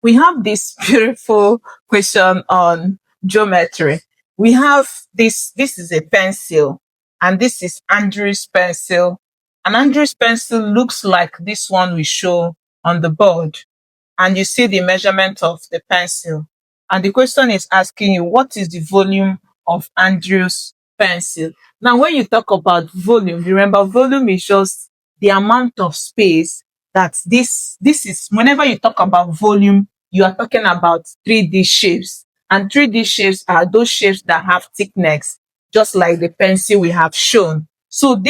we have this beautiful question on geometry. We have this is a pencil, and this is Andrew's pencil. And Andrew's pencil looks like this one we show on the board. And you see the measurement of the pencil. And the question is asking you, what is the volume of Andrew's pencil? Now, when you talk about volume, remember volume is just the amount of space that this is. Whenever you talk about volume, you are talking about 3D shapes. And 3D shapes are those shapes that have thickness, just like the pencil we have shown. So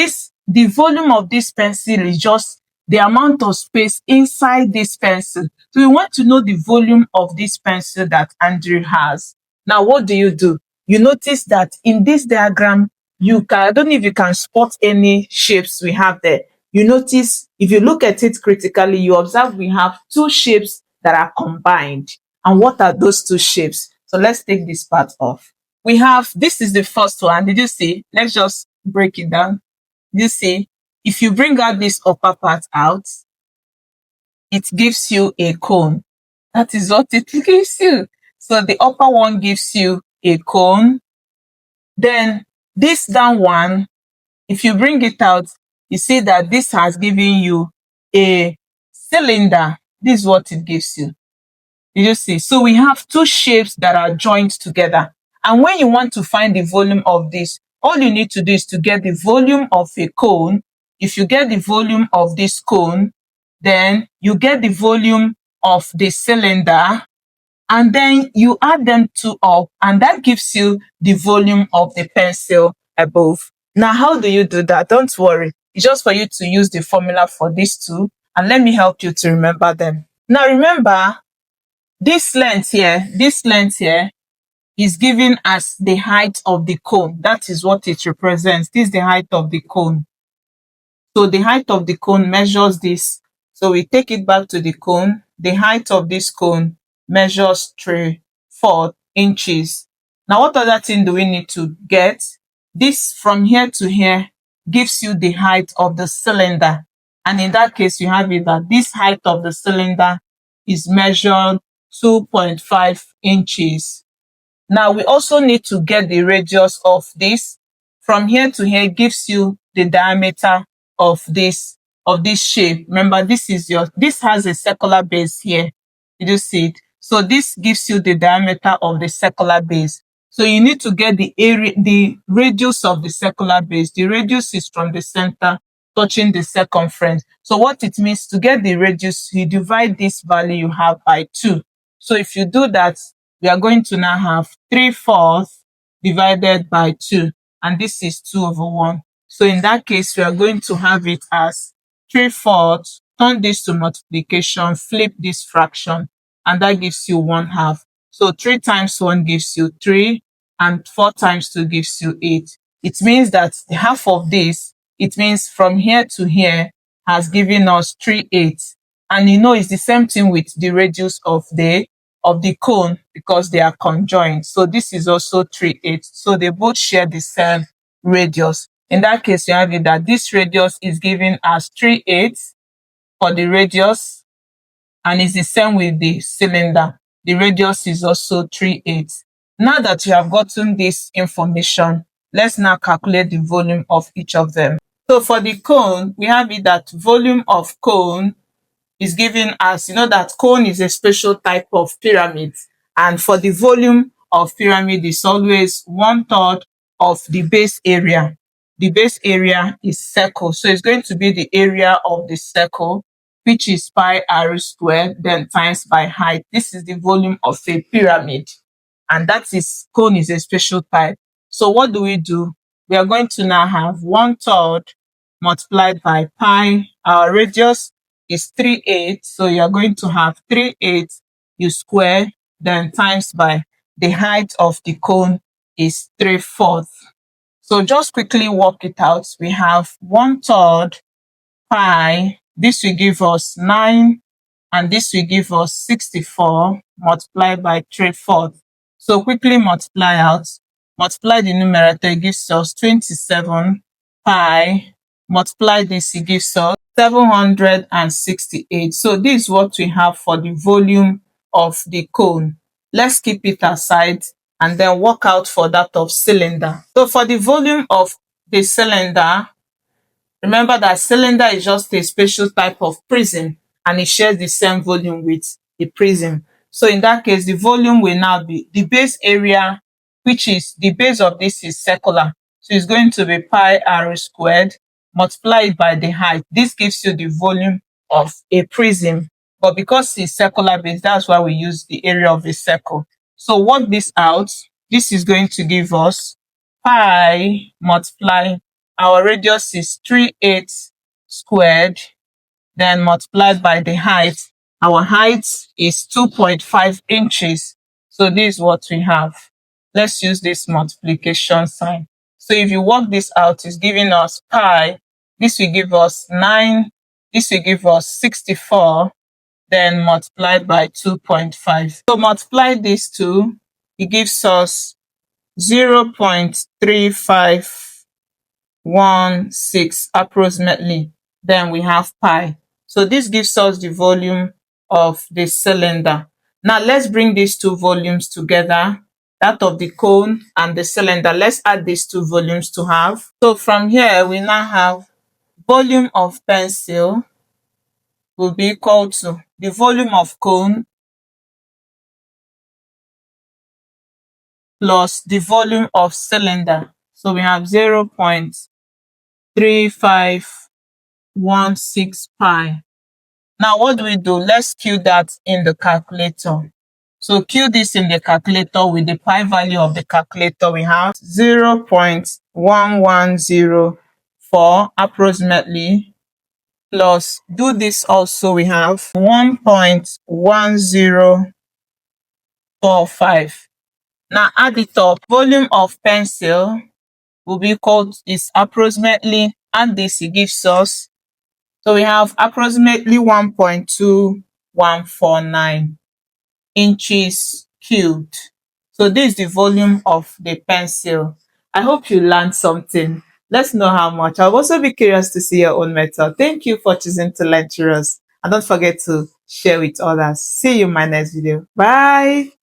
the volume of this pencil is just the amount of space inside this pencil. So we want to know the volume of this pencil that Andrew has. Now, what do? You notice that in this diagram, I don't know if you can spot any shapes we have there. You notice, if you look at it critically, you observe we have two shapes that are combined. And what are those two shapes? So let's take this part off. We have, this is the first one. Did you see? Let's just break it down. You see, if you bring out this upper part out, it gives you a cone. That is what it gives you. So the upper one gives you a cone. Then this down one, if you bring it out, you see that this has given you a cylinder. This is what it gives you. Did you see? So we have two shapes that are joined together. And when you want to find the volume of this, all you need to do is to get the volume of a cone. If you get the volume of this cone, then you get the volume of the cylinder, and then you add them two up, and that gives you the volume of the pencil above. Now, how do you do that? Don't worry. It's just for you to use the formula for these two, and let me help you to remember them. Now, remember, this length here is given as the height of the cone. That is what it represents. This is the height of the cone. So the height of the cone measures this. So we take it back to the cone. The height of this cone measures 3/4 inches. Now, what other thing do we need to get? This from here to here gives you the height of the cylinder. And in that case, you have it that this height of the cylinder is measured 2.5 inches. Now, we also need to get the radius of this. From here to here gives you the diameter of this shape. Remember, this has a circular base here. Did you see it? So this gives you the diameter of the circular base. So you need to get the radius of the circular base. The radius is from the center touching the circumference. So what it means, to get the radius, you divide this value you have by 2. So if you do that, we are going to now have 3/4 divided by 2. And this is 2/1. So in that case, we are going to have it as 3/4. Turn this to multiplication, flip this fraction, and that gives you 1/2. So 3 times 1 gives you 3, and 4 times 2 gives you 8. It means that the half of this, it means from here to here, has given us 3/8. And you know, it's the same thing with the radius of the cone, because they are conjoined. So this is also 3/8. So they both share the same radius. In that case, you have it that this radius is given as 3/8 for the radius, and it's the same with the cylinder. The radius is also 3/8. Now that you have gotten this information, let's now calculate the volume of each of them. So for the cone, we have it that volume of cone is given as, you know that cone is a special type of pyramid. And for the volume of pyramid is always 1/3 of the base area. The base area is circle. So it's going to be the area of the circle, which is pi r squared, then times by height. This is the volume of a pyramid. And that is, cone is a special type. So what do? We are going to now have 1/3 multiplied by pi. Our radius is 3/8. So you are going to have 3/8, you square, then times by the height of the cone is 3/4. So just quickly work it out. We have 1/3 pi. This will give us 9, and this will give us 64 multiplied by 3/4. So quickly multiply out. Multiply the numerator, it gives us 27 pi. Multiply this, it gives us 768. So this is what we have for the volume of the cone. Let's keep it aside and then work out for that of cylinder. So for the volume of the cylinder, remember that cylinder is just a special type of prism and it shares the same volume with the prism. So in that case, the volume will now be the base area, which is the base of this is circular. So it's going to be pi r squared multiplied by the height. This gives you the volume of a prism. But because it's circular base, that's why we use the area of a circle. So work this out. This is going to give us pi multiply our radius is 3/8 squared, then multiplied by the height. Our height is 2.5 inches. So this is what we have. Let's use this multiplication sign. So if you work this out, it's giving us pi. This will give us 9. This will give us 64. Then multiplied by 2.5. So multiply these two. It gives us 0.3516 approximately. Then we have pi. So this gives us the volume of the cylinder. Now let's bring these two volumes together, that of the cone and the cylinder. Let's add these two volumes to have. So from here, we now have volume of pencil will be equal to the volume of cone plus the volume of cylinder. So we have 0.3516 pi. Now what do we do? Let's Q that in the calculator. So Q this in the calculator with the pi value of the calculator. We have 0.1104 approximately, plus do this also, we have 1.1045. Now add it up. Volume of pencil will be equal is approximately, and this it gives us. So we have approximately 1.2149 inches cubed. So this is the volume of the pencil. I hope you learned something. Let's know how much. I'll also be curious to see your own method. Thank you for choosing to learn through us. And don't forget to share with others. See you in my next video. Bye.